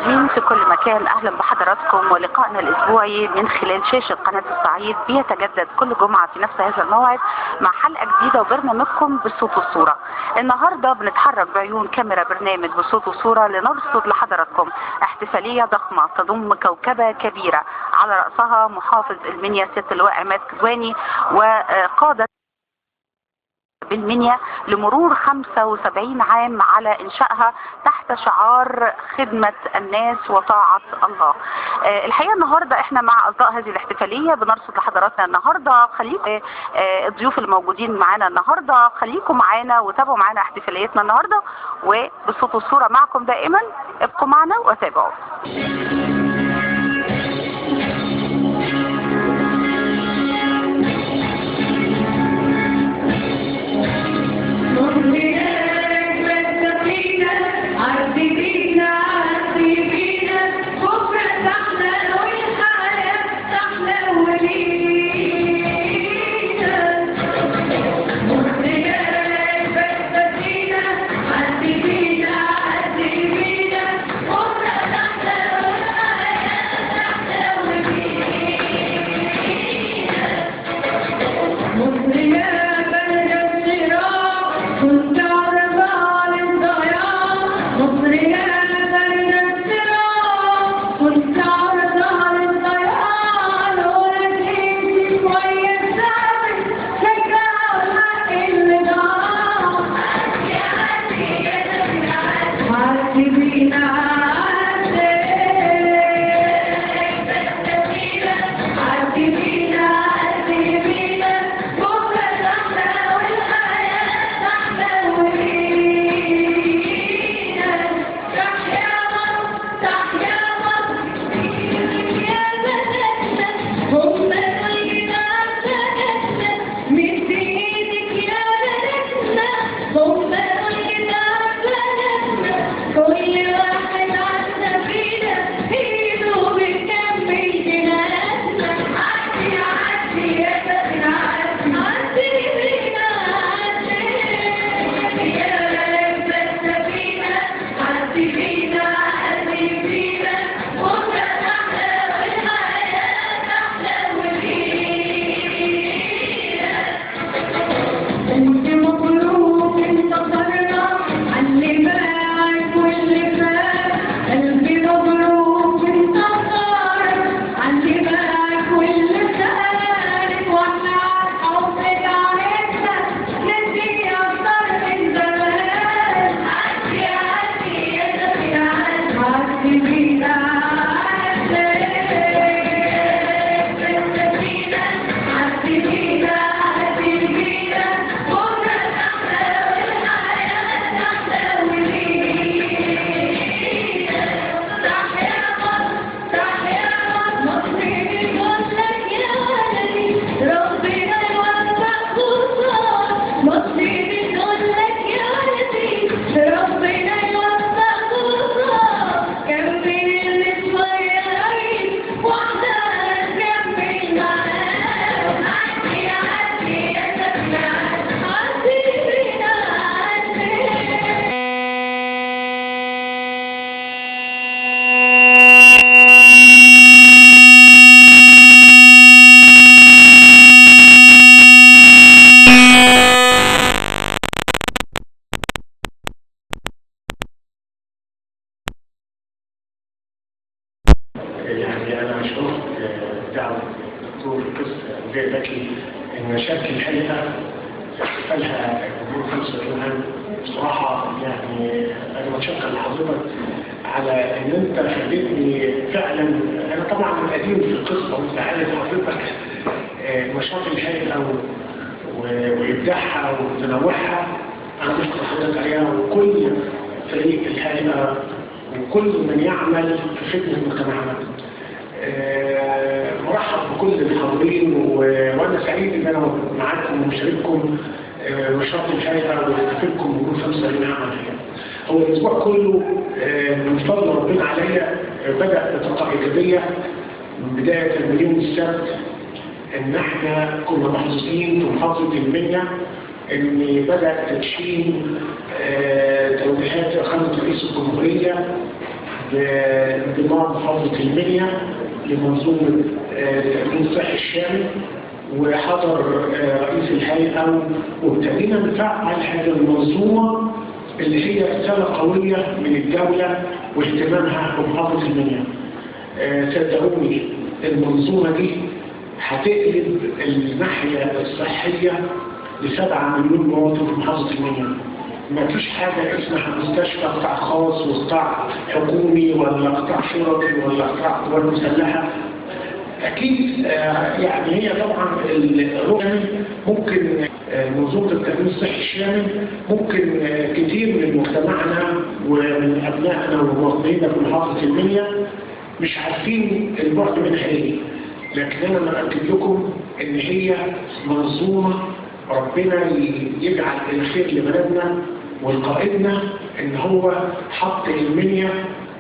المشاهدين في كل مكان، اهلا بحضراتكم ولقائنا الاسبوعي من خلال شاشه قناه الصعيد بيتجدد كل جمعه في نفس هذا الموعد مع حلقه جديده وبرنامجكم بالصوت والصوره. النهارده بنتحرك بعيون كاميرا برنامج بالصوت والصوره لنرصد لحضراتكم احتفاليه ضخمه تضم كوكبه كبيره على راسها محافظ المنيا سياده اللواء عماد كدواني وقاده بالمنيا لمرور 75 عام على إنشائها تحت شعار خدمة الناس وطاعة الله. الحقيقة النهاردة احنا مع أصداء هذه الاحتفالية بنرصد لحضراتنا النهاردة. خليكم الضيوف الموجودين معانا النهاردة خليكم معانا وتابعوا معانا احتفاليتنا النهاردة، وبالصوت والصورة معكم دائما. ابقوا معنا وتابعوا. يعني أنا مشهور دعوة الدكتور وجاي ذكي المشاكل الحقيقة احتفالها جمهور 25 عام. بصراحة يعني أنا متشكر لحضرتك على إن أنت خليتني فعلا. أنا طبعا قديم في القصة وأنت عارف حضرتك مشاكل الحقيقة وإبداعها وتنوعها. أنا بشكر حضرتك عليها وكل فريق الحقيقة وكل من يعمل في خدمة مجتمعنا. مرحب بكل الحاضرين وانا سعيد ان انا معاكم ومشارككم نشاط الحقيقه واحتفالكم بوجود 25 عام. هو الاسبوع كله من فضل ربنا عليا بدا بطاقه ايجابيه من بدايه من يوم السبت، ان احنا كنا محظوظين في محافظه المنيا ان بدا تدشين توجيهات فخامه رئيس الجمهوريه بانضمام محافظة المنيا لمنظومة التأمين الصحي الشامل، وحضر رئيس الهيئة، وابتدينا نفعل هذه المنظومة اللي هي رسالة قوية من الدولة واهتمامها بمحافظة المنيا. صدقوني المنظومة دي هتقلب الناحية الصحية ل7 مليون مواطن في محافظة المنيا. ما فيش حاجة اسمها مستشفى قطاع خاص وقطاع حكومي ولا قطاع شرطي ولا قطاع قوات مسلحة. أكيد يعني هي طبعا الرؤية ممكن منظومة التأمين الصحي الشامل ممكن كتير من مجتمعنا ومن أبنائنا ومواطنينا في محافظة المنيا مش عارفين البعد منها ايه، لكن أنا مأكد لكم إن هي منظومة ربنا يجعل الخير لبلدنا، والقائدنا إن هو حط المنيا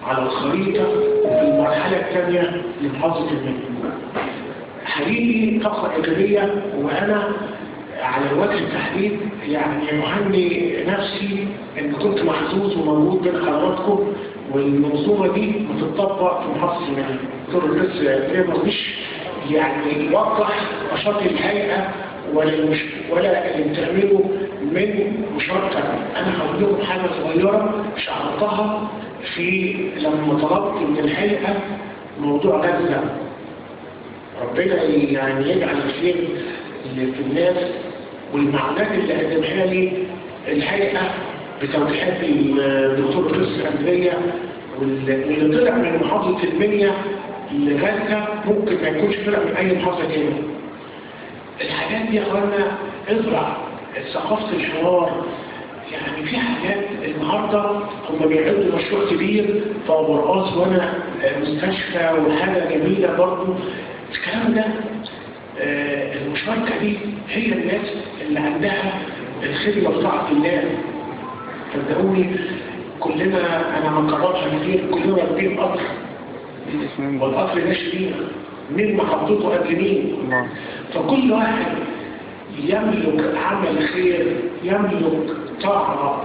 على الخريطة في المرحلة الثانية لمحافظة المنيا. حقيقي طاقة إيجابية، وأنا على وجه التحديد يعني مهني نفسي إن كنت محظوظ وموجود بين حضراتكم، والمنظومة دي بتطبق في محافظة المنيا. دكتور الرئيس مش يعني يوضح نشاط الهيئة ولا اللي بتعمله من مشاركة. أنا هقول لكم حاجة صغيرة شعرتها لما طلبت من الهيئة موضوع غزة. ربنا يعني يجعل الخير في الناس، والمعلومات اللي قدمها لي الهيئة بتوجيهات الدكتور الرئيس الأندرية واللي طلع من محافظة المنيا لغزة ممكن ما يكونش طلع من أي محافظة تانية. الحاجات دي يا اخوانا ازرع ثقافة الحوار. يعني في حاجات النهارده هم بيعملوا مشروع كبير في ابو رقاص وانا مستشفى وحاجه جميله برضه. الكلام ده المشاركه دي هي الناس اللي عندها الخير وطاعه الله. صدقوني كلنا انا مكررها كتير، كلنا راكبين قطر والقطر ماشي بينا، مين محطته قبل مين؟ فكل واحد يملك عمل خير، يملك طاعة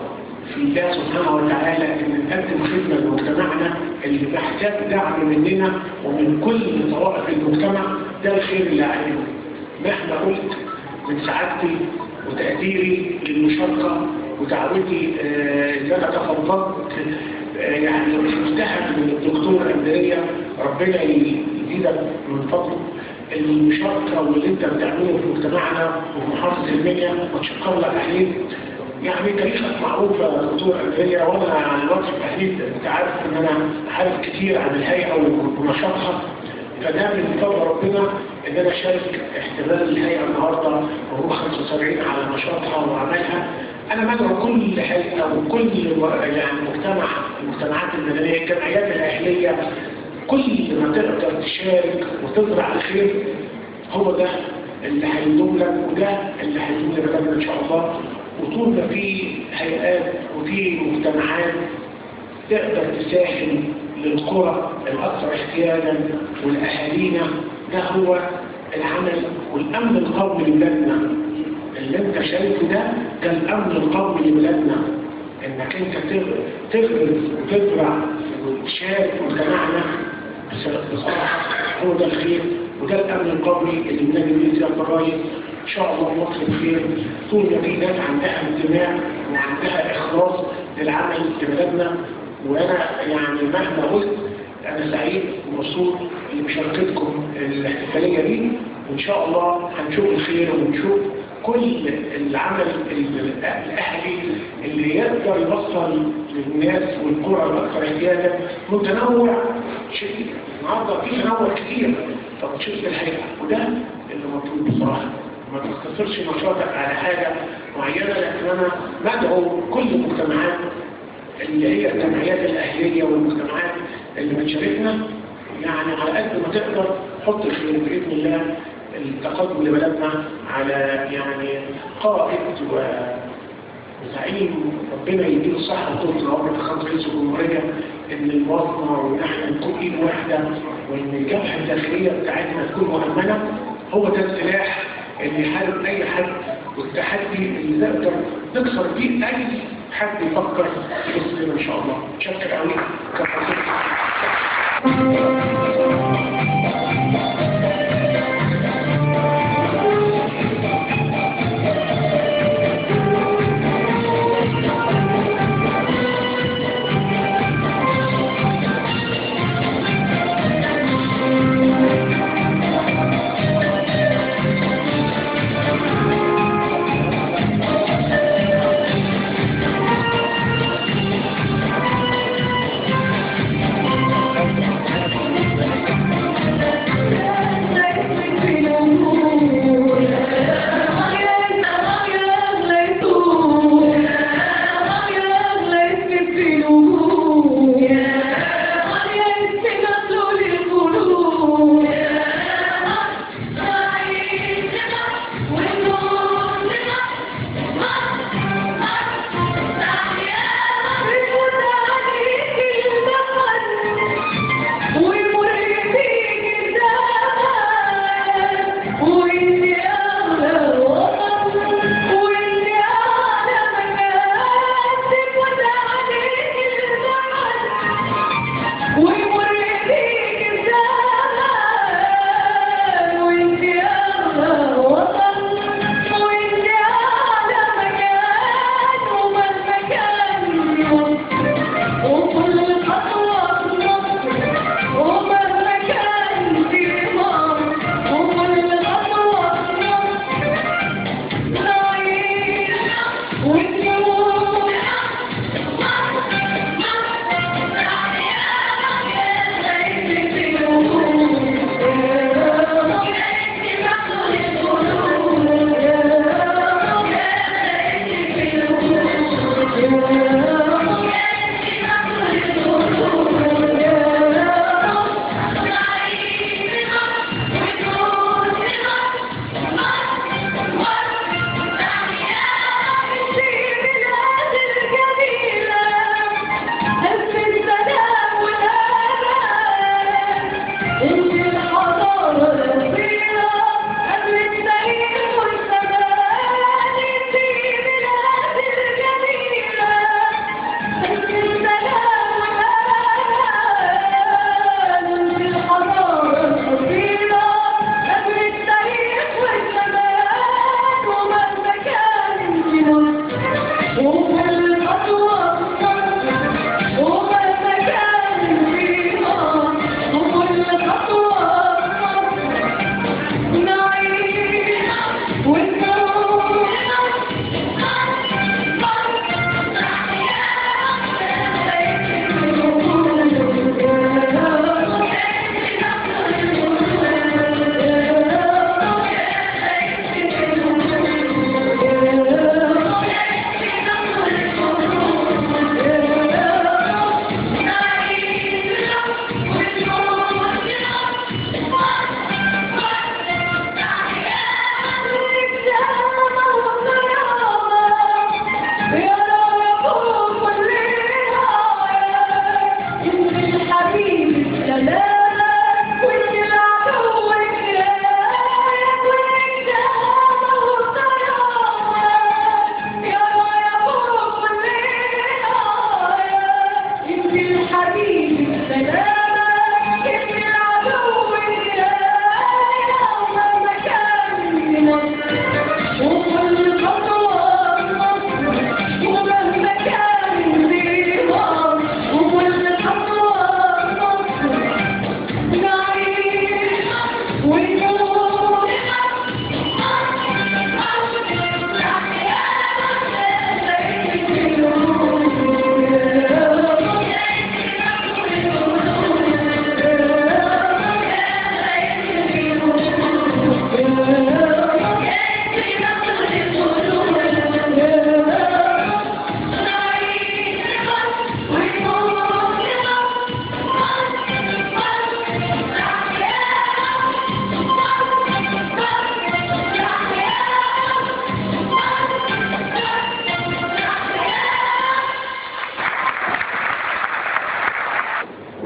في الله سبحانه وتعالى ان نقدم خدمة لمجتمعنا اللي محتاج دعم مننا ومن كل طوائف المجتمع. ده الخير اللي علينا. مهما قلت من سعادتي وتقديري للمشاركة ودعوتي اللي انا تفضلت يعني شفتها من الدكتور أندرية، ربنا يزيدك من فضله المشاركة واللي انت بتعمله في مجتمعنا وفي محافظة المنيا، وتشكر لك عليه. يعني تاريخك معروف يا دكتور أندرية، وانا على الوقت التحديد انت عارف ان انا عارف كتير عن الهيئة ونشاطها، فده من فضل ربنا ان انا شارك احتفال الهيئة النهارده وهو 75 على نشاطها وعملها. أنا بدعو كل هيئة وكل يعني المجتمعات المدنية، الجمعيات الأهلية، كل ما تقدر تشارك وتزرع الخير هو ده اللي هيدوم لك وده اللي هيدوم لبلدنا إن شاء الله. وطول ما في هيئات وفي مجتمعات تقدر تساهم للقرى الأكثر احتياجا والأهالينا، ده هو العمل والأمن القومي لبلادنا. اللي انت شايفه ده الامن القومي لبلادنا، انك انت تغرس وتزرع وتشارك مجتمعنا بصراحه هو ده الخير وده الامن القومي اللي بنادي بيه سياده الرئيس. ان شاء الله مصر بخير طول ما في ناس عندها انتماء وعندها اخلاص للعمل لبلدنا. وانا يعني مهما قلت انا سعيد ومبسوط بمشاركتكم الاحتفاليه دي، وان شاء الله هنشوف الخير ونشوف كل العمل الأهلي اللي يقدر يوصل للناس والقرى الأكثر احتياجا متنوع شديد. النهارده في تنوع كتير فبتشوف الحقيقة، وده اللي مطلوب بصراحة. ما تختصرش نشاطك على حاجة معينة، لكن أنا بدعو كل المجتمعات اللي هي الجمعيات الأهلية والمجتمعات اللي بتشاركنا يعني على قد ما تقدر حط الخير بإذن الله التقدم لبلدنا على يعني قائد وزعيم ربنا يديله الصحة وطول العمر في خمس رئيس الجمهورية، ان المواطنة ونحن نكون ايد واحدة وان الجبهة الداخلية بتاعتنا تكون مؤمنة. هو ده السلاح اللي يحارب اي حد والتحدي اللي نقدر نكسر بيه اي حد يفكر في مصر ان شاء الله. شكرا قوي.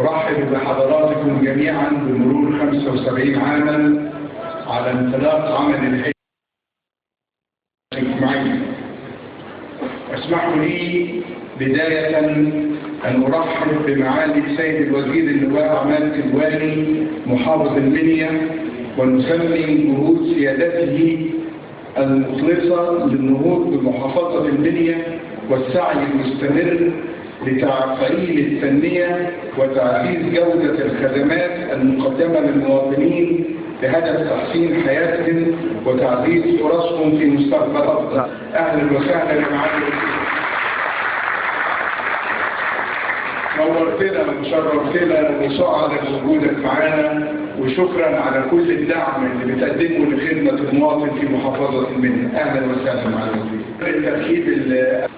أرحب بحضراتكم جميعا بمرور 75 عاما على انطلاق عمل الهيئة الاجتماعية. اسمحوا لي بداية أن أرحب بمعالي السيد الوزير اللواء عماد الوالي محافظ المنيا، ونسمي جهود سيادته المخلصة للنهوض بمحافظة المنيا والسعي المستمر لتفعيل التنمية وتعزيز جودة الخدمات المقدمة للمواطنين بهدف تحسين حياتهم وتعزيز فرصهم في مستقبل أفضل. أهلا وسهلا يا معالي. نورتنا وشرفتنا وسعداء بوجودك معانا، وشكرا على كل الدعم اللي بتقدمه لخدمة المواطن في محافظة المنيا. أهلا وسهلا معالي الوزير.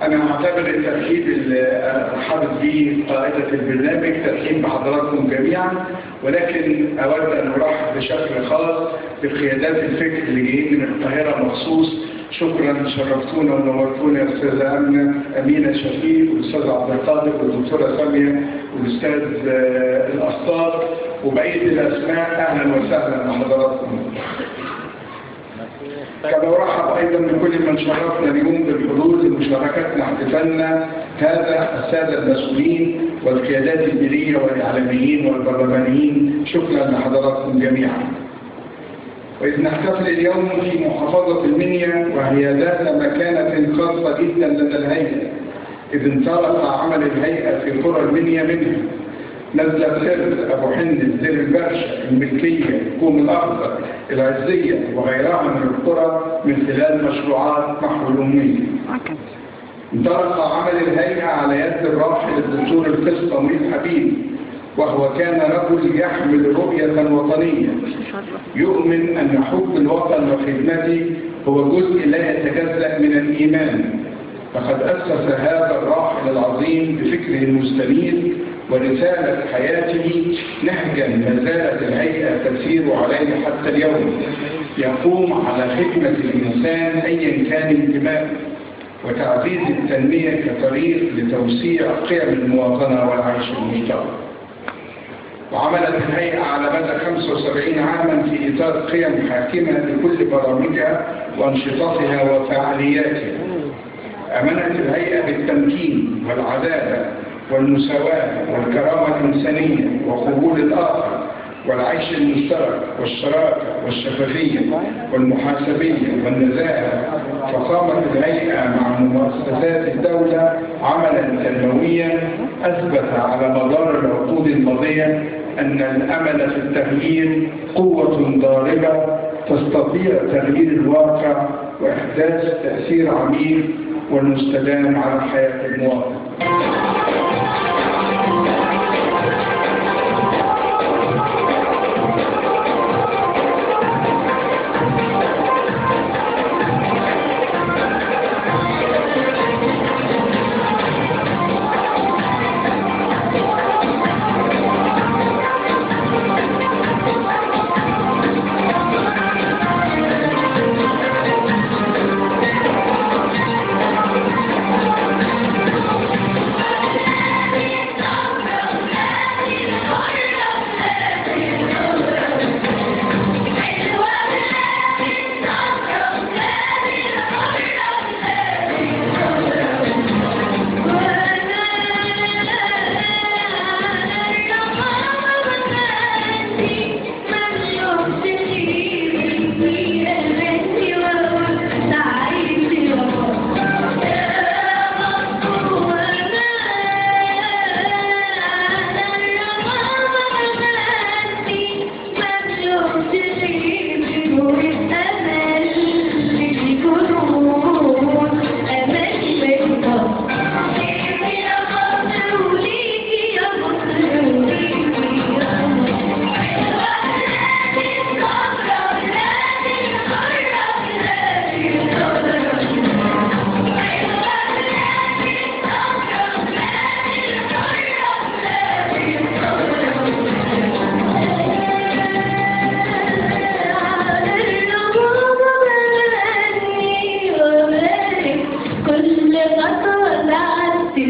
أنا أعتبر الترحيب اللي رحبت به قائدة البرنامج ترحيب بحضراتكم جميعا، ولكن أود أن أرحب بشكل خاص بقيادات الفكر اللي جايين من القاهرة مخصوص. شكرا، شرفتونا ونورتونا يا أستاذة أمينة شفيق والأستاذ عبد القادر والدكتورة سامية والأستاذ الأسطار وبقية الأسماء. أهلا وسهلا بحضراتكم. كما أرحب أيضا بكل من شرفنا اليوم بالحضور لمشاركتنا احتفالنا هذا السادة المسؤولين والقيادات الدينية والإعلاميين والبرلمانيين. شكرا لحضراتكم جميعا. وإذ نحتفل اليوم في محافظة المنيا وهي ذات مكانة خاصة جدا لدى الهيئة، إذ انطلق عمل الهيئة في قرى المنيا منها نزلة سر، أبو حند، زير البرشا، الملكية، كوم الأخضر، العزية وغيرها من القرى من خلال مشروعات محو الأمية. انطلق عمل الهيئة على يد الراحل الدكتور القسط مريد حبيب، وهو كان رجل يحمل رؤية وطنية يؤمن أن حب الوطن وخدمته هو جزء لا يتجزأ من الإيمان. فقد أسس هذا الراحل العظيم بفكره المستنير ورسالة حياته نهجا ما زالت الهيئة تسير عليه حتى اليوم، يقوم على خدمة الإنسان أيا كان انتمائه وتعزيز التنمية كطريق لتوسيع قيم المواطنة والعيش المشترك. وعملت الهيئة على مدى 75 عاما في إطار قيم حاكمة لكل برامجها وأنشطتها وفعالياتها. أمنت الهيئة بالتمكين والعدالة والمساواة والكرامة الإنسانية وقبول الآخر والعيش المشترك والشراكة والشفافية والمحاسبية والنزاهة. فقامت الهيئة مع مؤسسات الدولة عملا تنمويا أثبت على مدار العقود الماضية أن الأمل في التغيير قوة ضاربة تستطيع تغيير الواقع وإحداث تأثير عميق والمستدام على حياة المواطن.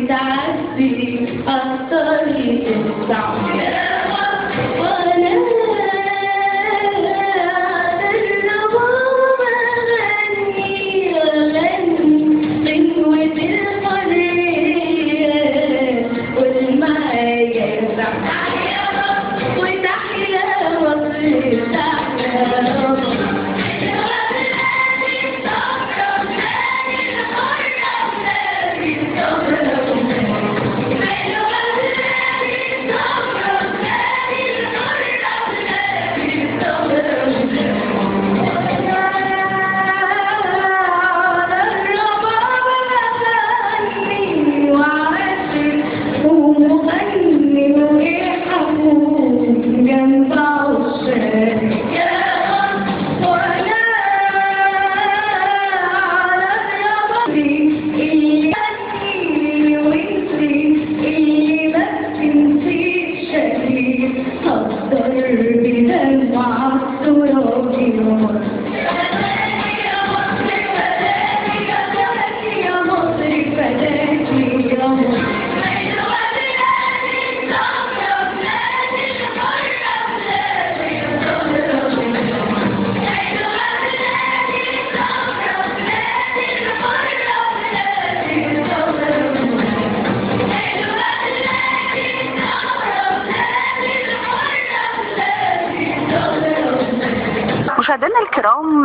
تعدي الطريق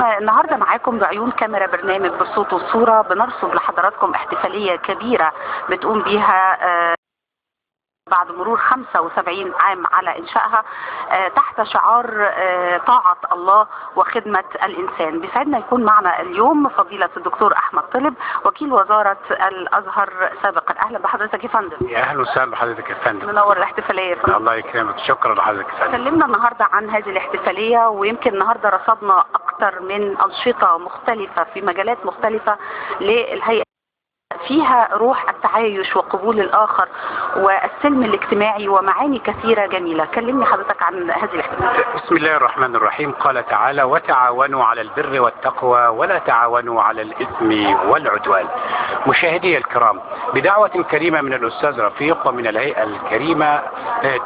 بكم النهارده معاكم بعيون كاميرا برنامج بالصوت والصوره، بنرصد لحضراتكم احتفاليه كبيره بتقوم بيها بعد مرور 75 عام على إنشائها تحت شعار طاعة الله وخدمة الإنسان. بيسعدنا يكون معنا اليوم فضيلة الدكتور أحمد طلب وكيل وزارة الأزهر سابقا. أهلا بحضرتك يا فندم. يا أهلا وسهلا بحضرتك يا فندم. منور الاحتفالية يا فندم. الله يكرمك، شكرا لحضرتك يا فندم. كلمنا النهارده عن هذه الاحتفالية، ويمكن النهارده رصدنا أكثر من أنشطة مختلفة في مجالات مختلفة للهيئة فيها روح التعايش وقبول الآخر والسلم الاجتماعي ومعاني كثيرة جميلة. كلمني حضرتك عن هذه الاحتفالية. بسم الله الرحمن الرحيم. قال تعالى: وتعاونوا على البر والتقوى ولا تعاونوا على الإثم والعدوان. مشاهدي الكرام، بدعوة كريمة من الأستاذ رفيق ومن الهيئة الكريمة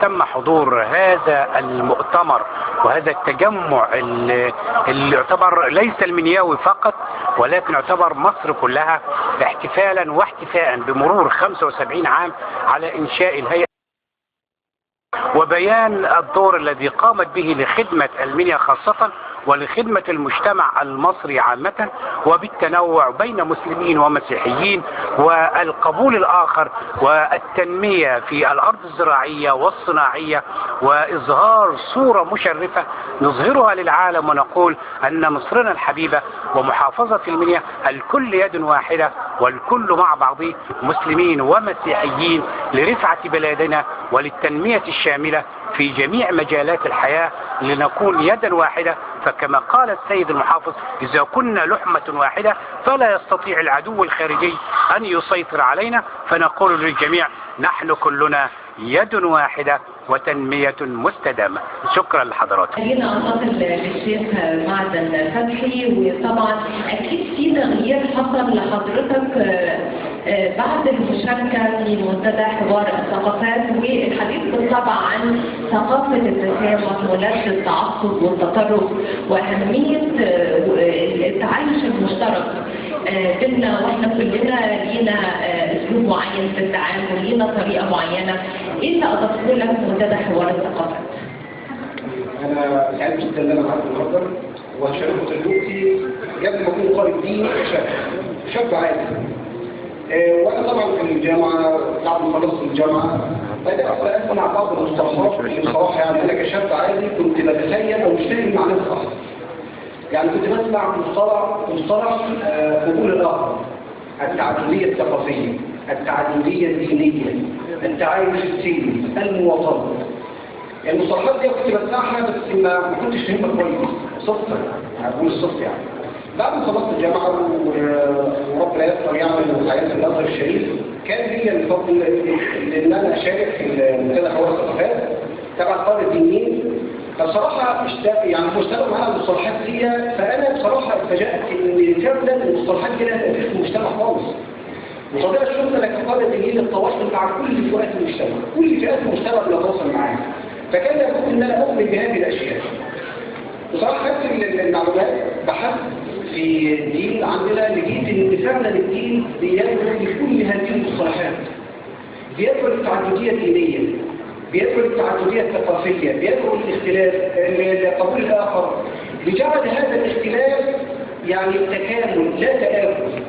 تم حضور هذا المؤتمر وهذا التجمع اللي يعتبر ليس المنياوي فقط ولكن يعتبر مصر كلها احتفالا واحتفاء بمرور 75 عام على إنشاء الهيئة وبيان الدور الذي قامت به لخدمة المنيا خاصة ولخدمة المجتمع المصري عامة وبالتنوع بين مسلمين ومسيحيين والقبول الآخر والتنمية في الأرض الزراعية والصناعية وإظهار صورة مشرفة نظهرها للعالم ونقول أن مصرنا الحبيبة ومحافظة المنيا الكل يد واحدة والكل مع بعضه مسلمين ومسيحيين لرفعة بلادنا وللتنمية الشاملة في جميع مجالات الحياة لنكون يدا واحدة. فكما قال السيد المحافظ: إذا كنا لحمة واحدة فلا يستطيع العدو الخارجي أن يسيطر علينا. فنقول للجميع: نحن كلنا يد واحدة وتنمية مستدامة. شكرا لحضراتكم. خلينا انتقل للشيخ معدن فتحي، وطبعا اكيد في تغيير حصل لحضرتك بعد المشاركه في منتدى حوار الثقافات والحديث بالطبع عن ثقافه التسامح ولد التعصب والتطرف واهميه التعايش المشترك بيننا، واحنا كلنا لينا اسلوب معين في التعامل، لينا طريقه معينه. ايه اللي اضفته لك منتدى حوار الثقافات؟ انا سعيد جدا ان انا معاكم النهارده وشرفت دلوقتي قبل ما اكون طالب دين شاب عادي. وانا طبعا في الجامعه بعد ما خلصت الجامعه بدات اسمع بعض المصطلحات اللي بصراحه يعني انا كشاب عادي كنت بتخيل او مش فاهم معناها اصلا. يعني كنت بسمع مصطلح قبول الاخر، التعدديه الثقافيه، التعدديه الدينيه، التعايش السلمي، المواطنه. يعني المصطلحات دي كنت بسمعها بس ما كنتش فاهمها كويس، صدفه هقول الصدفه يعني. بعد ما خلصت الجامعه وربنا يسر يعمل حياه الازهر الشريف، كان لي الفضل ان انا اشارك في منتدى حوار الثقافات تبع طالب دينين. فبصراحه يعني مشتغل معانا المصطلحات دي، فانا بصراحه اتفاجأت ان فعلا المصطلحات دي لها تاثير في المجتمع خالص. وطبيعه الشغل انا كطالب دينين التواصل مع كل فئات المجتمع، كل فئات المجتمع بنتواصل معاها. فكان يجب ان انا اؤمن بهذه الاشياء. بصراحه خدت المعلومات، بحثت في الدين عندنا، لقيت ان فعلا الدين بيدعو لكل هذه المصطلحات، بيدعو للتعدديه الدينيه، بيدعو للتعدديه الثقافيه، بيدعو للاختلاف لقبول الاخر، بجعل هذا الاختلاف يعني تكامل لا تآكل.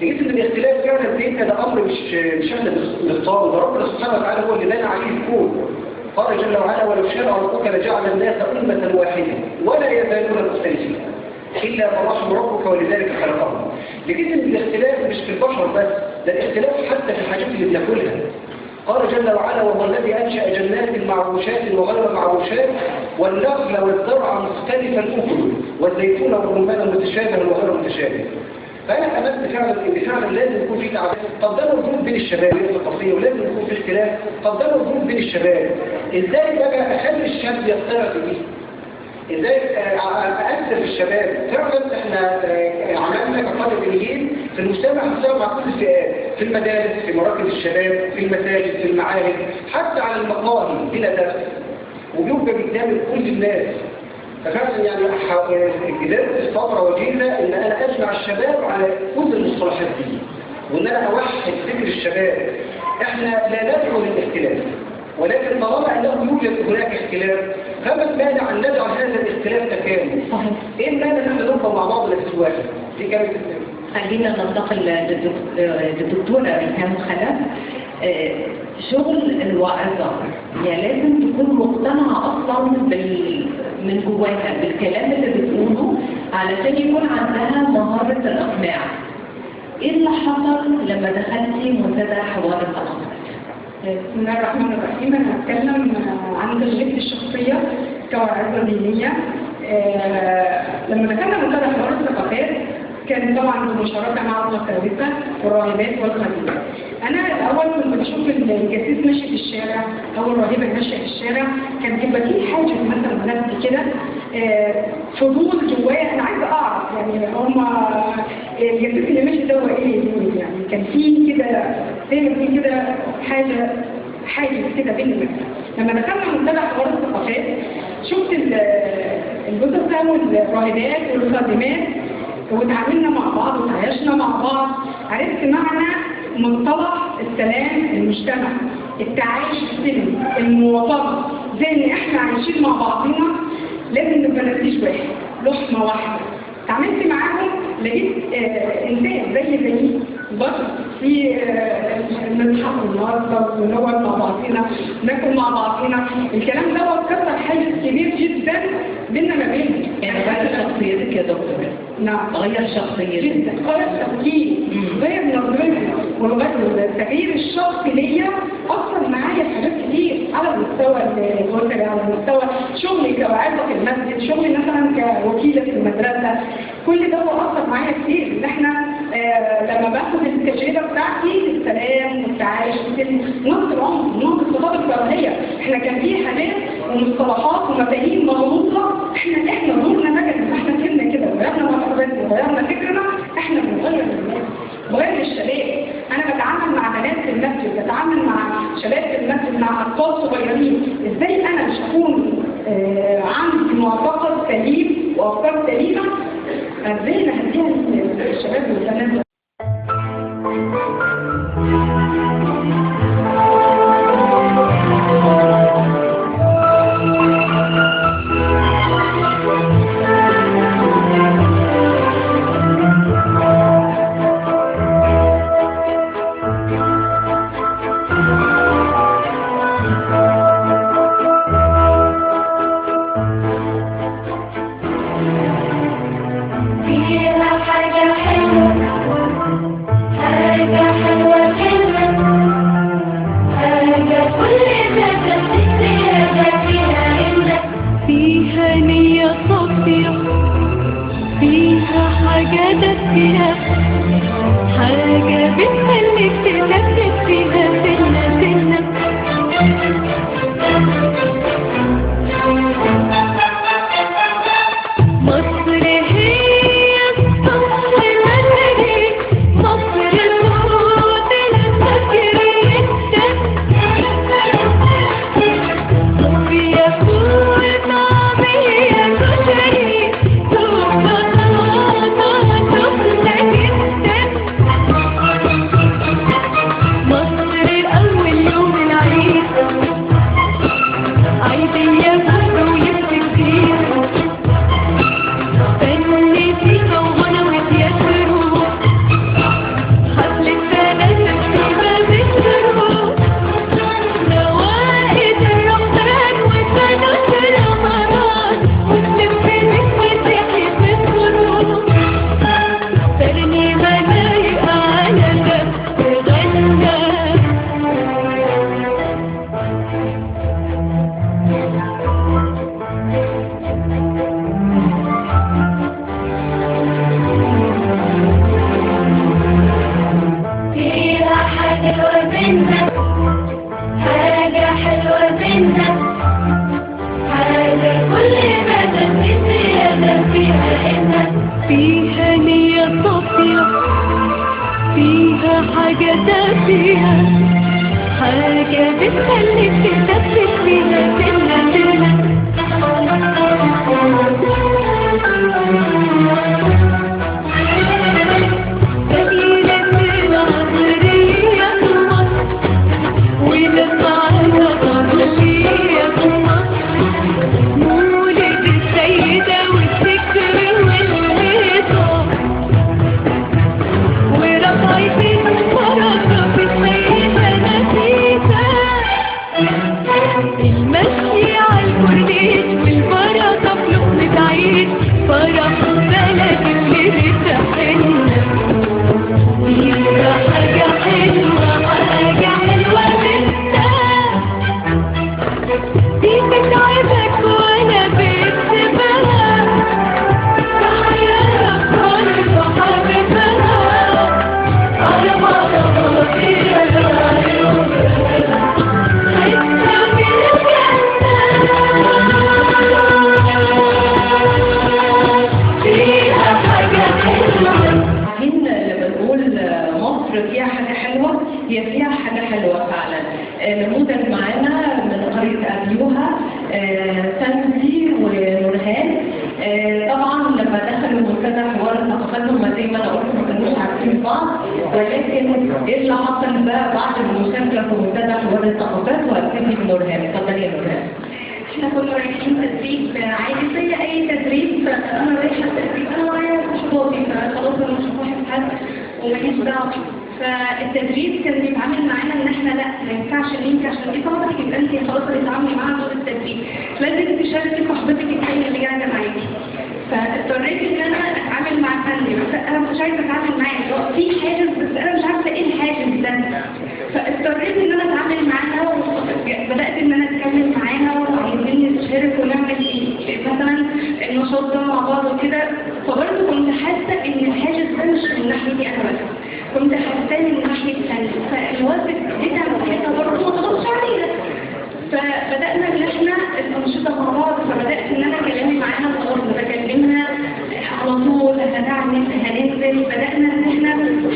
لقيت ان الاختلاف فعلا بيبقى ده امر مش احنا نختاره، ده ربنا سبحانه وتعالى هو اللي بنى عليه الكون. قال جل وعلا: ولو شاء ربك لجعل الناس امه واحده ولا يزالون مختلفين الا من رحم ربك ولذلك خلقهم. لقيت ان الاختلاف مش في البشر بس، ده الاختلاف حتى في الحاجات اللي بناكلها. قال جل وعلا: وهو الذي انشا جنات معروشات وغير معروشات والنخل والزرع مختلفا اكله والزيتون والرمان متشابها وغير متشابه. فانا امنت فعلا ان فعلا لازم يكون في تعدد. طب ده موجود بين الشباب الثقافيه ولازم يكون في اختلاف. طب ده موجود بين الشباب، ازاي بقى اخلي الشاب يقتنع بيه؟ ازاي اثر الشباب؟ فعلا احنا عملنا كطالب دينيين في المجتمع مع كل الفئات، في المدارس، في مراكز الشباب، في المساجد، في المعاهد، حتى على المقاهي بلا درس، وبيبقى قدام كل الناس. ففعلا يعني بدايه الفتره وجيزه ان انا اجمع الشباب على كل المصطلحات دي، وان انا اوحد فكر الشباب. احنا لا ندعو للاختلاف، ولكن طالما انه يوجد هناك اختلاف فما المانع ان نجعل هذا الاختلاف تكامل؟ ايه المانع ان احنا نرضى مع بعض نفس واحد؟ دي كانت خلينا ننتقل للدكتورة ريهام خلف. شغل الواعظة يعني لازم تكون مقتنعة أصلا من جواها بالكلام اللي بتقوله علشان يكون عندها مهارة الإقناع. إيه اللي حصل لما دخلتي منتدى حوار الثقافات؟ بسم الله الرحمن الرحيم. أنا هتكلم عن تجربتي الشخصية كواعظة دينية. لما دخلنا منتدى حوار الثقافات كان طبعا بالمشاركة مع المساوسة والراهبات والخادمات. أنا الأول كنت بشوف الجاسوس ماشي في الشارع أو الراهبة ماشية في الشارع، كان بيبقى فيه حاجة مثلا نفسي كده فضول جوايا، أنا عايزة أعرف يعني هما الجاسوس اللي ماشي ده هو إيه يعني. كان فيه كده زي ما في كده حاجة كده بيني. لما دخلنا منتدى حوار الثقافات شفت الجزء بتاع الراهبات والخادمات وتعاملنا مع بعض وتعايشنا مع بعض، عرفت معنى منطلق السلام المجتمع، التعايش السلمي، المواطنة، زي ان احنا عايشين مع بعضنا لازم نبقى نفسيش واحد، لحمة واحدة. تعاملت معاهم لقيت انسان زي بشر في نضحك ونهزر ونقعد مع بعضنا ناكل مع بعضنا. الكلام ده كسر حاجز كبير جدا بيننا ما بيننا. يعني غير شخصيتك يا دكتور؟ نعم غير شخصيتك جدا، غير تفكيري، غير نظرتي، والتغيير الشخصي ليا أثر معايا في حاجات كتير على المستوى الأسري، على مستوى شغلي كواعظة في المسجد، شغلي مثلا كوكيلة في المدرسة. كل ده أثر معايا كتير. إن احنا لما باخد التجربة بتاعتي السلام والتعايش نقص العمر، نقص الخطاب الفقهية، احنا كان في حاجات ومصطلحات ومفاهيم مغلوطة احنا دورنا نجد، احنا كلمة كده وغيرنا مفاهيم وغيرنا فكرنا، احنا بنغير الناس، بغير الشباب. انا بتعامل مع بنات في المسجد، بتعامل مع شباب في المسجد، مع اطفال صغيرين. ازاي انا مش هكون عندي معتقد سليم وافكار سليمة؟ ازاي نهديها للشباب والبنات؟ فيها نية صافية، فيها حاجة دافية، حاجة بتخليك تتنفس فيها سنة سنة. مصر هي الصف المدني، مصر صوت المفكرين، صوفيا فول طعمية كشري، سوق بطاطا سخنة جدا. مصر أول يوم العيد عيدية بكرة ولبس جديد، فن فيها وغنى وتياترو، حفلة تناسب فيها ذكرو، روائد الرمضان وسنة رمضان، مسلم في مسيحي في الخروج، ترنيمة لايقة على ده تغنى. فيها حاجة حلوة بينا، حاجة حلوة بينا، حاجة كل ما تنسي زيادة فيها إنها. فيها نية صافية، فيها حاجة دافية، حاجة بتخليك تتنفس فيها سنة سنة. مدينة العصرية في مصر ونطلع لها نموذج معانا من قرية أبيوها ساندي ونورهان. طبعا لما دخلوا منتدى حوار الثقافات هم زي ما انا قلت ما كانوش عارفين بعض، ولكن ايه اللي حصل بقى بعد المشاركه في منتدى حوار الثقافات؟ وهبتدي بنورهان. اتفضلي يا نورهان. احنا كنا رايحين تدريب عادي زي اي تدريب، فانا رايحه التدريب انا معايا صحباتي، فخلاص انا مش هصاحب حد وماليش دعوه. فالتدريب كان بيتعامل معانا ان احنا لا ما ينفعش ان انت عشان دي صاحبتك يبقى انت خلاص بتتعاملي معاها طول التدريب، لازم تشاركي صاحبتك الثانيه اللي قاعده معاكي. فاضطريت ان انا اتعامل مع ساندي، بس انا مش عايزه اتعامل معاها، في حاجز بس انا مش عارفه ايه الحاجز ده. فاضطريت ان انا اتعامل معاها وبدات ان انا اتكلم معاها وعايزين نتشارك ونعمل مثلا النشاط ده مع بعض وكده. فبرضه كنت حاسه ان الحاجز ده مش من ناحيتي انا بس، كنت حاسه من ناحيه ساندي، فالوقت بتاع كده برضه ما ضغطش علينا. فبدأنا ان احنا الانشطه مع بعض، فبدأت ان انا كلامي معاها خلاص بكلمها على طول هننزل. بدأنا ان احنا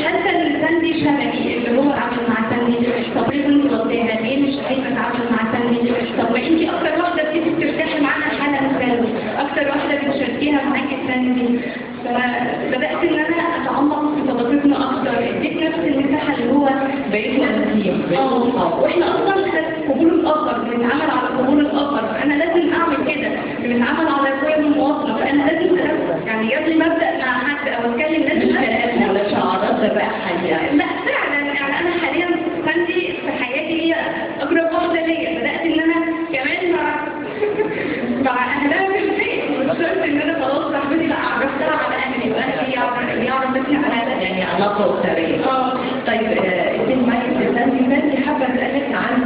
حتى ان ساندي شبهي اللي هو عامل مع ساندي، طب ليه كنت بطيئه؟ ليه مش عايزه اتعامل مع ساندي؟ طب ما انت اكتر واحده بترتاحي معانا حاله ساندي، اكتر واحده بتشاركيها معاكي ساندي. فبدأت ان انا اتعمق في صداقتنا اكتر، اديت نفس المساحه اللي هو بقيتوا انتيم. واحنا اصلا قبول الاخر، بنتعامل على قبول الاخر، فانا لازم اعمل كده، بنتعامل على قيم المواصله، فانا لازم يعني قبل ما ابدا مع حد او اتكلم لازم كلام ولا شعارات ده بقى حقيقه. لا فعلا يعني انا حاليا ساندي في حياتي هي اقرب واحده ليا. بدات ان انا كمان مع اهلها في البيت، مش شرط ان انا خلاص صاحبتي لا عرفتها على اهلي واهلي يعرفتني على اهلها، يعني علاقه اسريه. طيب انت معايا ساندي حابه اسالك عن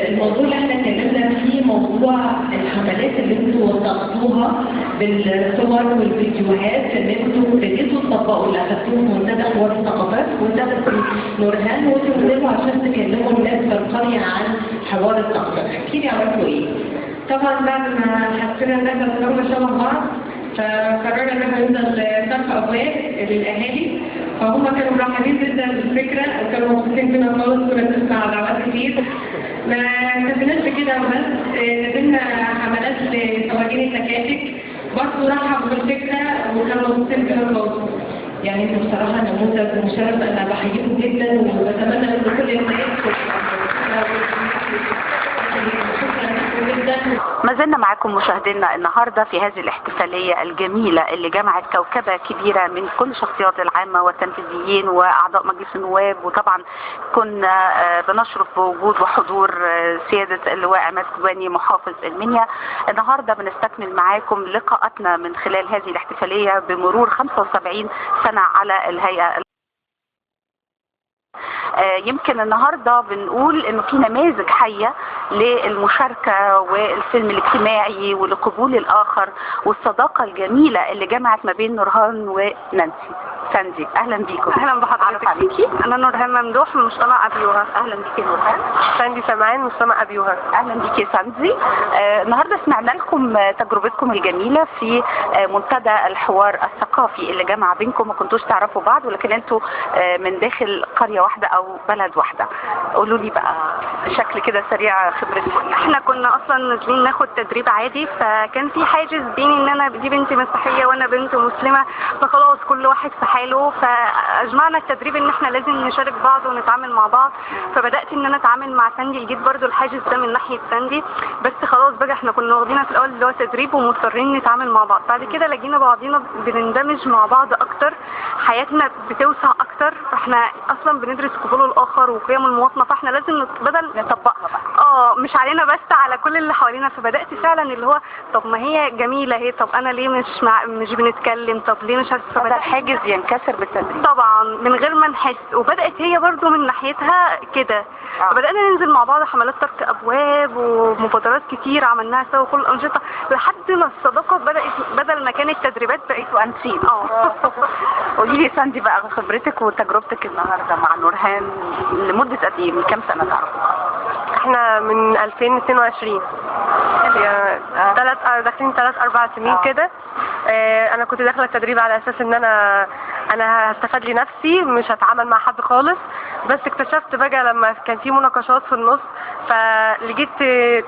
الموضوع اللي احنا اتكلمنا فيه، موضوع الحملات اللي انتوا وثقتوها بالصور والفيديوهات اللي انتوا ابتديتوا تطبقوا اللي اخدتوه في منتدى حوار الثقافات. منتدى نورهان وانتوا بتنزلوا عشان تكلموا الناس في القريه عن حوار الثقافات، احكي لي عملتوا ايه؟ طبعا بعد ما حسينا ان احنا بنروح شبه بعض، فقررنا ان احنا ننزل فتح ابواب للاهالي، فهم كانوا مرحبين جدا بالفكره وكانوا مبسوطين بينا خالص، كنا بنسمع دعوات كتير. ما كتبناش كده وبس، نزلنا حملات لسواقين التكاتك برضه رحبوا بالفكره وكانوا مبسوطين بينا خالص. يعني انتوا بصراحه نموذج مشرف، انا بحييكم جدا وبتمنى ان كل الناس ما زلنا معاكم مشاهدينا النهارده في هذه الاحتفاليه الجميله اللي جمعت كوكبه كبيره من كل الشخصيات العامه والتنفيذيين واعضاء مجلس النواب، وطبعا كنا بنشرف بوجود وحضور سياده اللواء عماد كوباني محافظ المنيا. النهارده بنستكمل معاكم لقاءاتنا من خلال هذه الاحتفاليه بمرور 75 سنه على الهيئه. يمكن النهارده بنقول انه في نماذج حيه للمشاركه والفيلم الاجتماعي ولقبول الاخر والصداقه الجميله اللي جمعت ما بين نورهان ونانسي. ساندي اهلا بيكم. اهلا بحضرتك. انا نورهان ممدوح من مجتمع ابيوها. اهلا بيكي نورهان. ساندي سمعان من مجتمع ابيوها. اهلا بيكي ساندي. النهارده سمعنا لكم تجربتكم الجميله في منتدى الحوار الثقافي اللي جمع بينكم، ما كنتوش تعرفوا بعض ولكن انتوا من داخل قريه واحده او بلد واحده. قولوا لي بقى بشكل كده سريع خبرتكم. احنا كنا اصلا نازلين ناخد تدريب عادي، فكان في حاجز بيني ان انا دي بنت مسيحيه وانا بنت مسلمه، فخلاص كل واحد في حاله، فاجمعنا التدريب ان احنا لازم نشارك بعض ونتعامل مع بعض. فبدات ان انا اتعامل مع ساندي، لقيت برضو الحاجز ده من ناحيه ساندي، بس خلاص بقى احنا كنا واخدينها في الاول اللي هو تدريب ومضطرين نتعامل مع بعض. بعد كده لقينا بعضينا بنندمج مع بعض اكتر، حياتنا بتوسع اكتر، فاحنا اصلا بندرس قبول الاخر وقيم المواطنه، فاحنا لازم بدل نطبقها بقى مش علينا بس على كل اللي حوالينا. فبدات فعلا اللي هو طب ما هي جميله اهي، طب انا ليه مش بنتكلم، طب ليه مش عارفه. فبدا الحاجز ينكسر بالتدريج طبعا من غير ما نحس، وبدات هي برضو من ناحيتها كده. فبدانا ننزل مع بعض حملات ترك ابواب ومبادرات كتير عملناها سوا، كل الانشطه لحد ما الصداقه بدات بدل ما كانت تدريبات بقيتوا انسين. قولي لي ساندي بقى خبرتك وتجربتك النهارده مع نورهان لمده قد ايه؟ من كام سنه تعرفوا؟ احنا من 2022 داخلين 3-4 سنين كده. انا كنت داخله التدريب على اساس ان انا هستفاد لنفسي، مش هتعامل مع حد خالص. بس اكتشفت بقى لما كان في مناقشات في النص فلقيت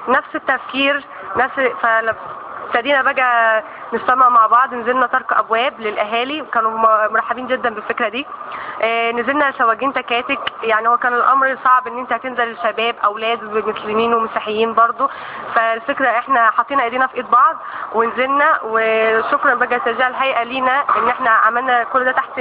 نفس التفكير ابتدينا بقى نستمع مع بعض. نزلنا ترك ابواب للاهالي، كانوا مرحبين جدا بالفكره دي. نزلنا سواقين تكاتك، يعني هو كان الامر صعب ان انت هتنزل الشباب اولاد مسلمين ومسيحيين برضو، فالفكره احنا حطينا ايدينا في ايد بعض ونزلنا. وشكرا بقى تشجيع الهيئه لينا ان احنا عملنا كل ده تحت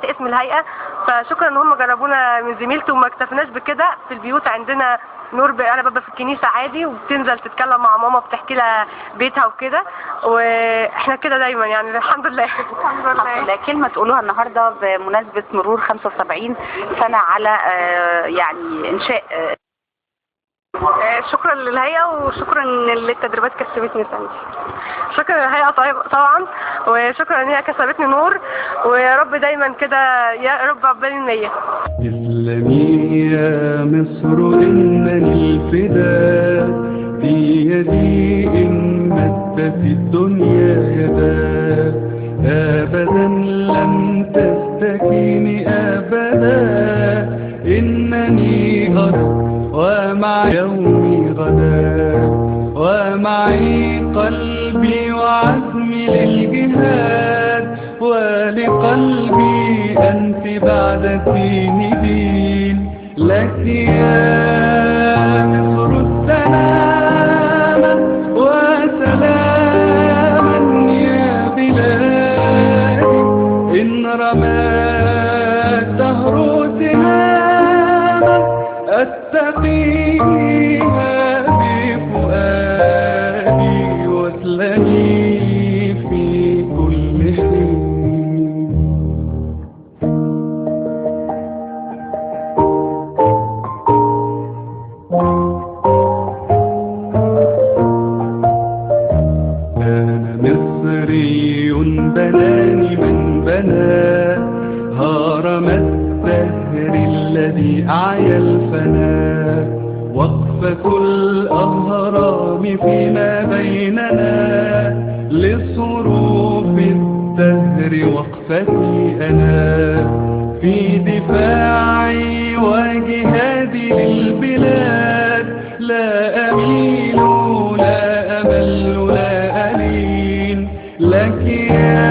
اسم الهيئه، فشكرا ان هم جربونا من زميلتي. وما اكتفناش بكده، في البيوت عندنا نور انا ببقى في الكنيسه عادي وبتنزل تتكلم مع ماما بتحكي لها بيتها وكده، واحنا كده دايما يعني الحمد لله. الحمد لله. كلمه تقولوها النهارده بمناسبه مرور 75 سنه على يعني انشاء. شكرا للهيئه وشكرا ان التدريبات كسبتني سنتي. شكرا للهيئه طبعا، وشكرا ان هي كسبتني نور، ويا رب دايما كده يا رب عقبال النية. اسلمي يا مصر انني الفداء في يدي ان مدت الدنيا يدا، ابدا لم تستكيني ابدا انني ارى ومع يومي غدا، ومعي قلبي وعزمي للجهاد، ولقلبي أنت بعد الدين دين. لك يا مصر السلام وسلاما يا بلادي، إن رمى الدهر سهاما أتقيها بفؤادي، واسلمي في كل حين. أنا مصري بناني من بنى هرم الدهر الذي أعيا الفناء، وقفة الأهرام فيما بيننا لصروف الدهر وقفتي أنا، في دفاعي وجهادي للبلاد لا أميل لا أمل لا ألين. لك يا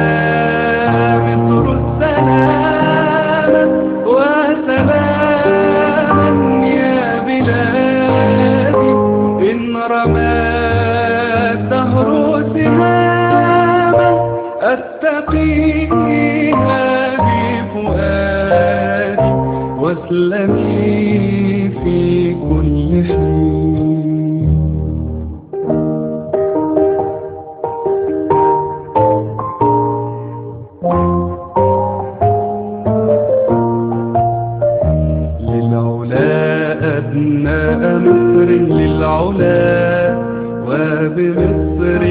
مصر السلام وسلاما يا بلادي، إن رمى الدهر سهاما أتقيها بفؤادي، واسلمي في كل حين. أبناء مصر للعلا، وبمصر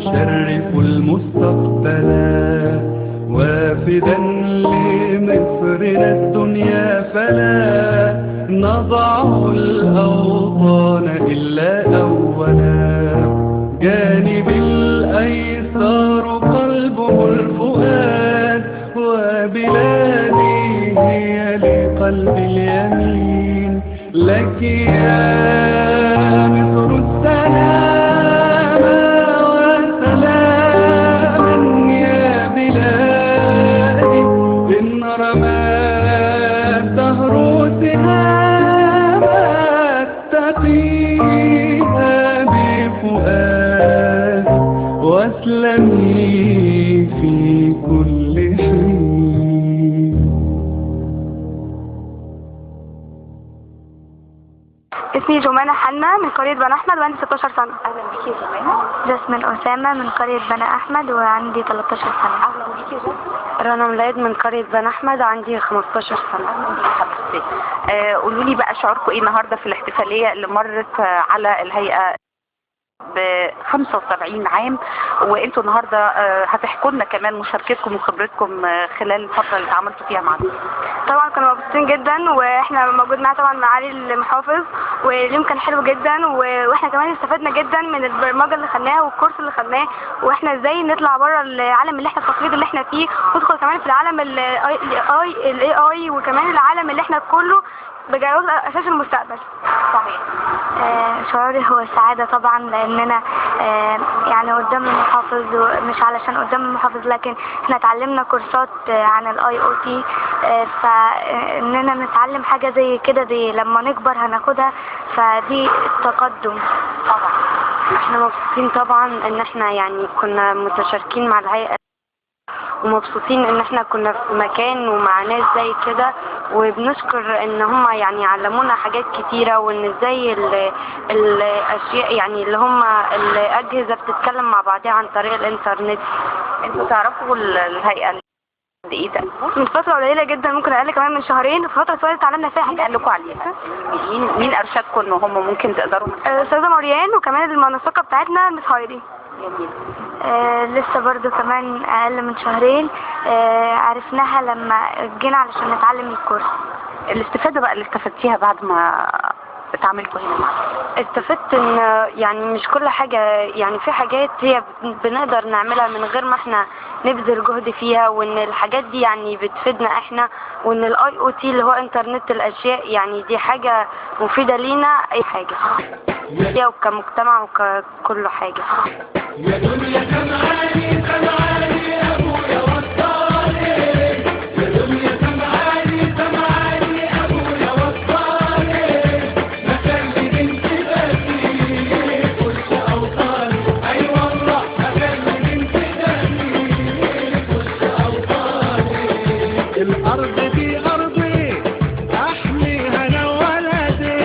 شرفوا المستقبلا، وافدا لمصرنا الدنيا فلا نضع الأوطان إلا أولا، جانب الأيسار قلبه الفؤاد، وبلادي هي لقلب اليمين. لك يا مصر السلام وسلاما يا بلادي، إن رمى الدهر سهاما أتقيها بفؤادي، واسلمي في كل حين. اسمي جمانة حنا من قرية بني أحمد وعندي 16 سنة. اهلا بيكي يا جماعه. جاسمين أسامة من قرية بني أحمد وعندي 13 سنة. اهلا بيكي يا جماعه. رنا ميلاد من قرية بني أحمد وعندي 15 سنة. اهلا بيكي حبيبتي. قولوا لي بقى شعوركم ايه النهارده في الاحتفاليه اللي مرت على الهيئه ب 75 عام، وانتوا النهارده هتحكوا لنا كمان مشاركتكم وخبرتكم خلال الفتره اللي اتعاملتوا فيها مع دي. طبعا كانوا مبسوطين جدا، واحنا موجود معانا طبعا معالي المحافظ، واليوم كان حلو جدا، واحنا كمان استفدنا جدا من البرمجه اللي خدناها والكورس اللي خدناه، واحنا ازاي نطلع بره العالم اللي احنا التقليدي اللي احنا فيه، وندخل كمان في العالم الاي اي، وكمان العالم اللي احنا كله بجهز اساس المستقبل. صحيح. شعوري هو السعادة طبعا، لأننا يعني قدام المحافظ، ومش علشان قدام المحافظ لكن احنا اتعلمنا كورسات عن IoT، فإننا نتعلم حاجة زي كده دي لما نكبر هناخدها، فدي التقدم طبعا. احنا مبسوطين طبعا ان احنا يعني كنا متشاركين مع الهيئة، ومبسوطين ان احنا كنا في مكان ومع ناس زي كده، وبنشكر ان هم يعني علمونا حاجات كتيرة، وان ازاي الاشياء يعني اللي هم الاجهزة بتتكلم مع بعضها عن طريق الانترنت. انتوا تعرفوا الهيئة قد ايه ده؟ من فترة قليلة جدا، ممكن اقل كمان من شهرين، في فترة صغيرة اتعلمنا فيها حاجة. قال لكم عليها؟ مين ارشدكم ان هم ممكن تقدروا؟ استاذة مريان، وكمان المنسقة بتاعتنا مس هايدي. جميل. لسه برضو كمان اقل من شهرين عرفناها لما جينا علشان نتعلم الكورس. الاستفادة بقى اللي استفدتيها بعد ما اتعاملتوا هنا معاكم؟ استفدت ان يعني مش كل حاجة، يعني في حاجات هي بنقدر نعملها من غير ما احنا نبذل جهد فيها، وان الحاجات دي يعني بتفيدنا احنا، وان IoT اللي هو انترنت الاشياء يعني دي حاجة مفيدة لينا اي حاجة وكمجتمع وككل حاجة. يا دنيا سمعاني سمعاني ابويا وصاني، يا دنيا سمعاني سمعاني ابويا وصاني، مكان بنت بنتي خش اوطاني، اي والله مكان بنت بنتي خش اوطاني. الارض دي ارضي احميها انا ولدي،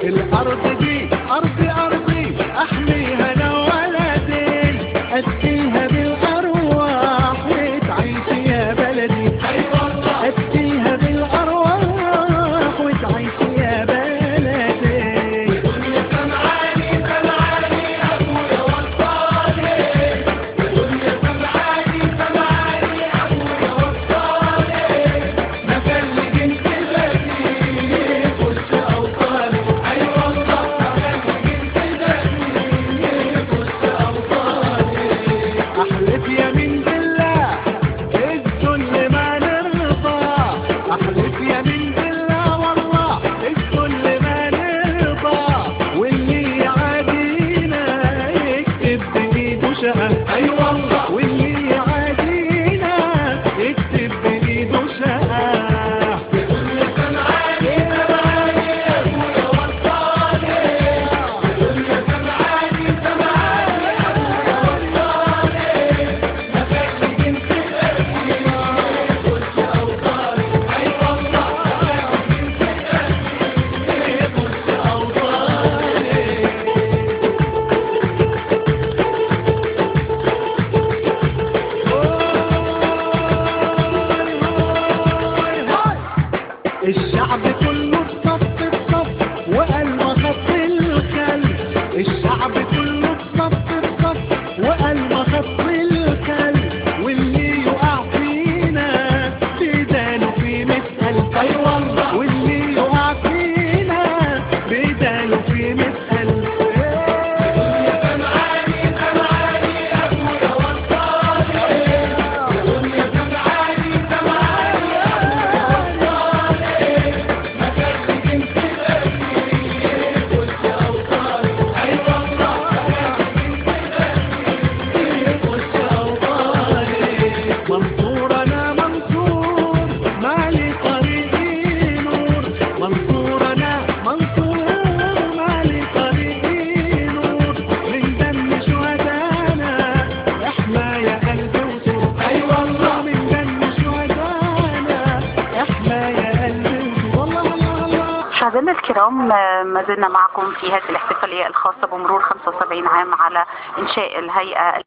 الارض دي ارضي احميها انا ولدي، أسقيها بالأرواح وتعيش يا بلدي، أسقيها بالأرواح وتعيش يا بلدي. يا دنيا سمعاني سمعاني أبويا وصاني، يا دنيا سمعاني سمعاني أبويا وصاني، مكان لجنس بلدي خش أوطاني، أي والله مكان لجنس بلدي خش أوطاني. أحلف يمين بالله الذل ما نرضى، أحلف يمين بالله والله الذل ما نرضى، واللي يعادينا يكتب بإيده شقة، أي والله واللي يعادينا يكتب بإيده شقة. يا دنيا سمعاني سمعاني أبويا وصاني، يا دنيا سمعاني سمعاني أبويا وصاني، مكان لجنس بلدي خش أوطاني، أي والله مكان لجنس بلدي خش أوطاني. الشعب كله بصف بصف وقال ما خط الكلب، الشعب كله بصف بصف وقال ما خط الكلب، واللي يقع فينا بيداله في مسأل، أي والله واللي يقع فينا بيداله في مسأل. يا دنيا سمعاني سمعاني أبويا وصاني، يا دنيا سمعاني سمعاني أبويا وصاني، مكان لجنس بلدي خش أوطاني، أي والله مكان لجنس بلدي خش أوطاني. منصور أنا منصور مالي طريقي نور، منصور أنا منصور مالي طريقي نور، من دم شهدانا احنا يا قلبي وصور، أي والله من دم شهدانا احنا يا قلبي وصور. والله الله الله. مشاهدينا الكرام، ما زلنا معكم في هذه الاحتفالية الخاصة بمرور 75 عام على إنشاء الهيئة،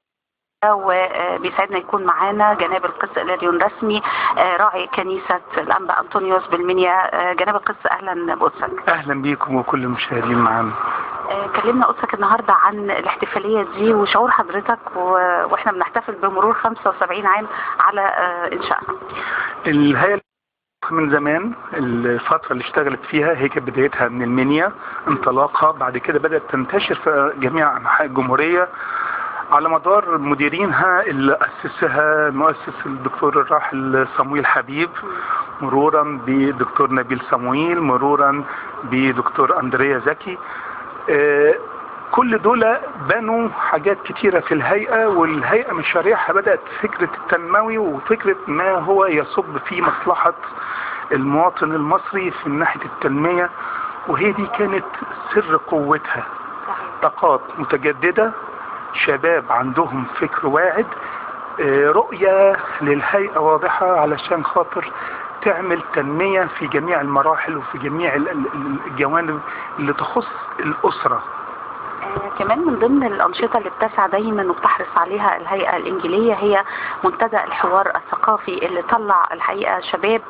وبيسعدنا يكون معانا جناب القس إلاريون رسمي راعي كنيسة الأنبا أنطونيوس بالمنيا. جناب القس أهلا بقدسك. اهلا بيكم وكل المشاهدين معانا. كلمنا قدسك النهارده عن الاحتفالية دي وشعور حضرتك واحنا بنحتفل بمرور 75 عام على إنشائها. الهيئة من زمان، الفترة اللي اشتغلت فيها هي كانت بدايتها من المنيا انطلاقها، بعد كده بدأت تنتشر في جميع أنحاء الجمهورية على مدار مديرينها اللي أسسها المؤسس الدكتور الراحل صمويل حبيب، مرورا بدكتور نبيل صمويل، مرورا بدكتور أندريا زكي. كل دول بنوا حاجات كتيرة في الهيئة، والهيئة من شريحها بدأت فكرة التنموي وفكرة ما هو يصب في مصلحة المواطن المصري في ناحية التنمية، وهي دي كانت سر قوتها. طاقات متجددة، شباب عندهم فكر واعد، رؤية للهيئة واضحة علشان خاطر تعمل تنمية في جميع المراحل وفي جميع الجوانب اللي تخص الأسرة. كمان من ضمن الأنشطة اللي بتسعى دايما وبتحرص عليها الهيئة الإنجيلية هي منتدى الحوار الثقافي، اللي طلع الحقيقة شباب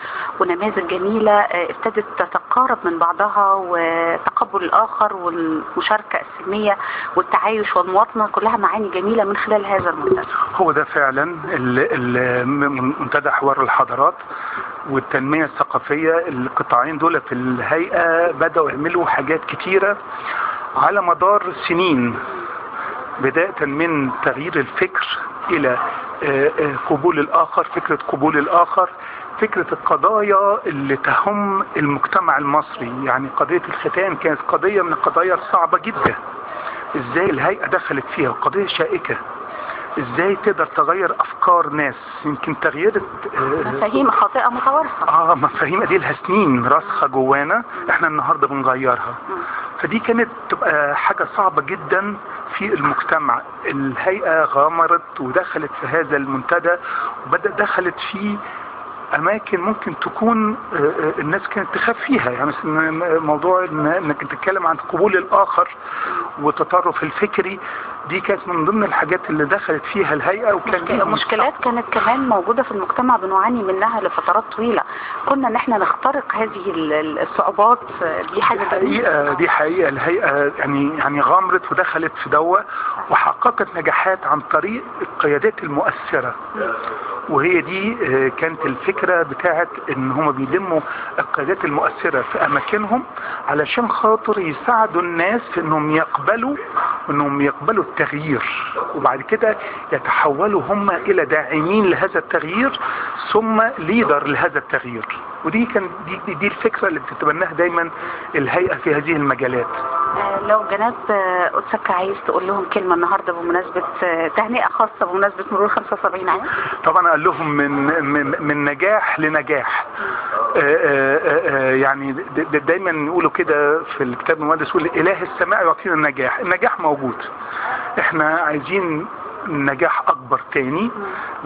ونماذج جميلة ابتدت تتقارب من بعضها، وتقبل الآخر والمشاركة السلمية والتعايش والمواطنة، كلها معاني جميلة من خلال هذا المنتدى. هو ده فعلا منتدى حوار الحضارات والتنمية الثقافية. القطاعين دول في الهيئة بدأوا يعملوا حاجات كتيرة على مدار سنين، بداية من تغيير الفكر إلى قبول الآخر، فكرة قبول الآخر، فكرة القضايا اللي تهم المجتمع المصري. يعني قضية الختان كانت قضية من القضايا الصعبة جدا، ازاي الهيئة دخلت فيها، قضية شائكة، ازاي تقدر تغير افكار ناس، يمكن تغيير مفاهيم خاطئة متوارثة. مفاهيم دي لها سنين راسخة جوانا، احنا النهاردة بنغيرها. فدي كانت تبقى حاجة صعبة جدا في المجتمع. الهيئة غامرت ودخلت في هذا المنتدى، دخلت فيه اماكن ممكن تكون الناس كانت تخاف فيها. يعني موضوع انك تتكلم عن قبول الاخر والتطرف الفكري، دي كانت من ضمن الحاجات اللي دخلت فيها الهيئة. وكان مشكلات كانت كمان موجودة في المجتمع بنعاني منها لفترات طويلة، كنا ان احنا نخترق هذه الصعوبات. دي حاجة دي حقيقة الهيئة يعني غامرت ودخلت في دوة وحققت نجاحات عن طريق القيادات المؤثرة. وهي دي كانت الفكرة بتاعت ان هم بيلموا القيادات المؤثرة في اماكنهم علشان خاطر يساعدوا الناس في انهم يقبلوا التغيير، وبعد كده يتحولوا هم الى داعمين لهذا التغيير ثم ليدر لهذا التغيير. ودي كان دي الفكرة اللي بتتبناها دايما الهيئة في هذه المجالات. لو جناب قدسك عايز تقول لهم كلمة النهاردة بمناسبة تهنئة خاصة بمناسبة مرور 75 عام؟ طبعا قال لهم من نجاح لنجاح. يعني دايما يقولوا كده في الكتاب المقدس، يقول إله السماء يعطينا النجاح. النجاح موجود، احنا عايزين نجاح اكبر تاني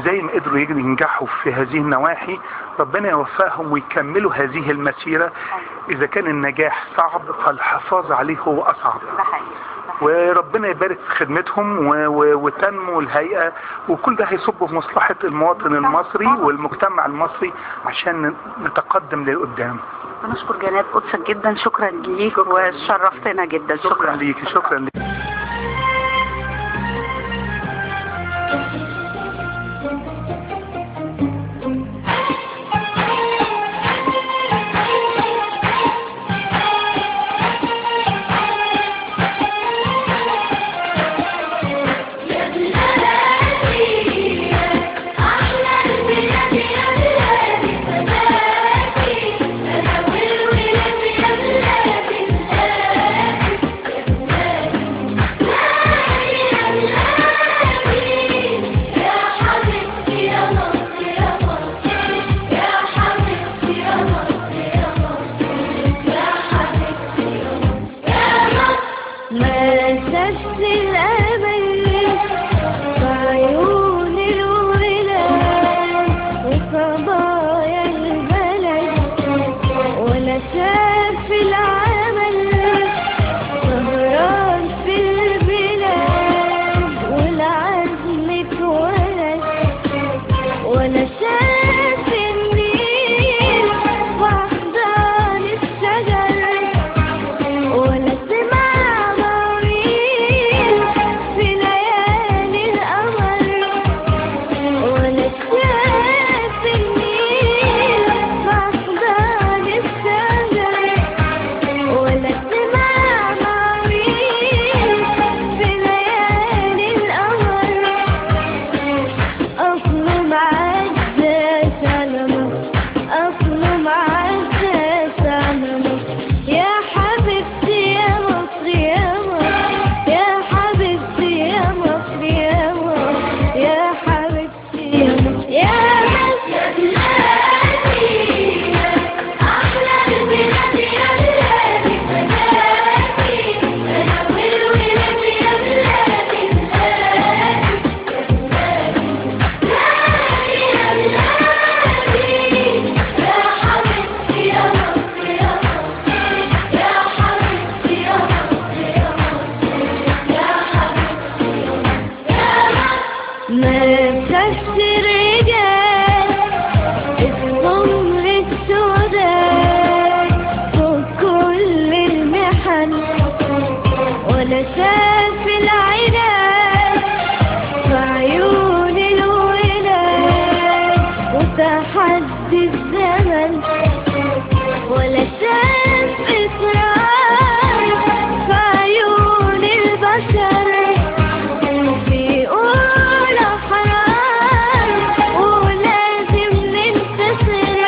زي ما قدروا ينجحوا في هذه النواحي. ربنا يوفقهم ويكملوا هذه المسيرة. اذا كان النجاح صعب فالحفاظ عليه هو اصعب. وربنا يبارك في خدمتهم وتنمو الهيئة، وكل ده هيصب في مصلحة المواطن المصري والمجتمع المصري عشان نتقدم للقدام. بنشكر جناب قدسك جدا، شكرا ليك وشرفتنا جدا. شكرا ليك. شكرا ليك. ولا شاف العناد في عيون الولاد وتحدي الزمن ولا شاف إصرار في عيون البشر بيقول أحرار ولازم ننتصر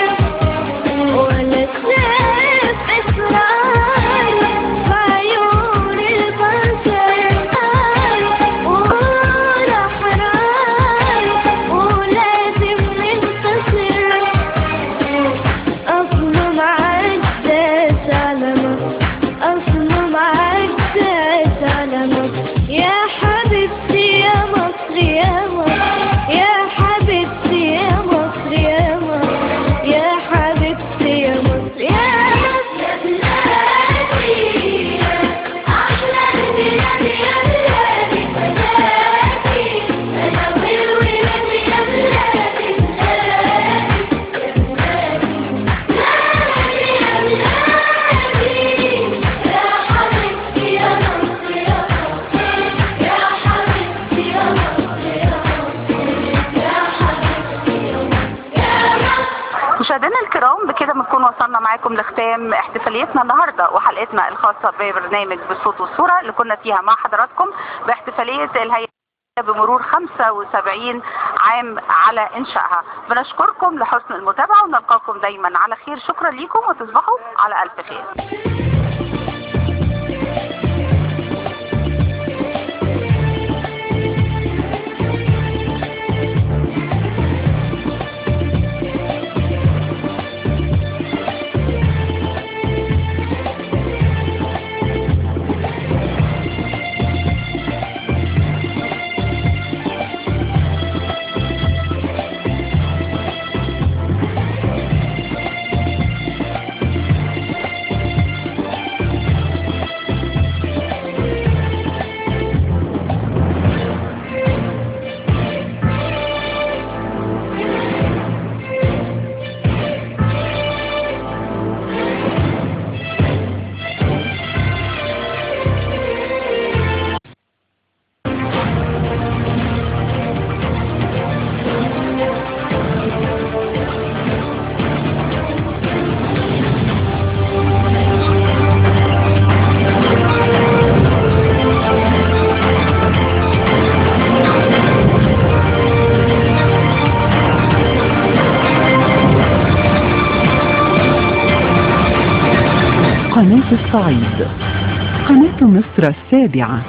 ولا شاف إصرار في عيون البشر وقول أحرار ولازم ننتصر أصله معداش على مصر أصله معداش على مصر يا حبيبتي يا مصر يا مصر يا حبيبتي يا مصر يا مصر يا حبيبتي يا مصر يا مصر يا بلادي أحلى البلاد يا بلادي بلادي أنا والولاد يا بلادي مشاهدينا الكرام، بكده بنكون وصلنا معاكم لختام احتفاليتنا النهارده وحلقتنا الخاصه ببرنامج بالصوت والصوره اللي كنا فيها مع حضراتكم باحتفاليه الهيئه بمرور 75 عام على انشائها. بنشكركم لحسن المتابعه ونلقاكم دايما على خير. شكرا لكم وتصبحوا على الف خير. قناة الصعيد، قناة مصر السابعة.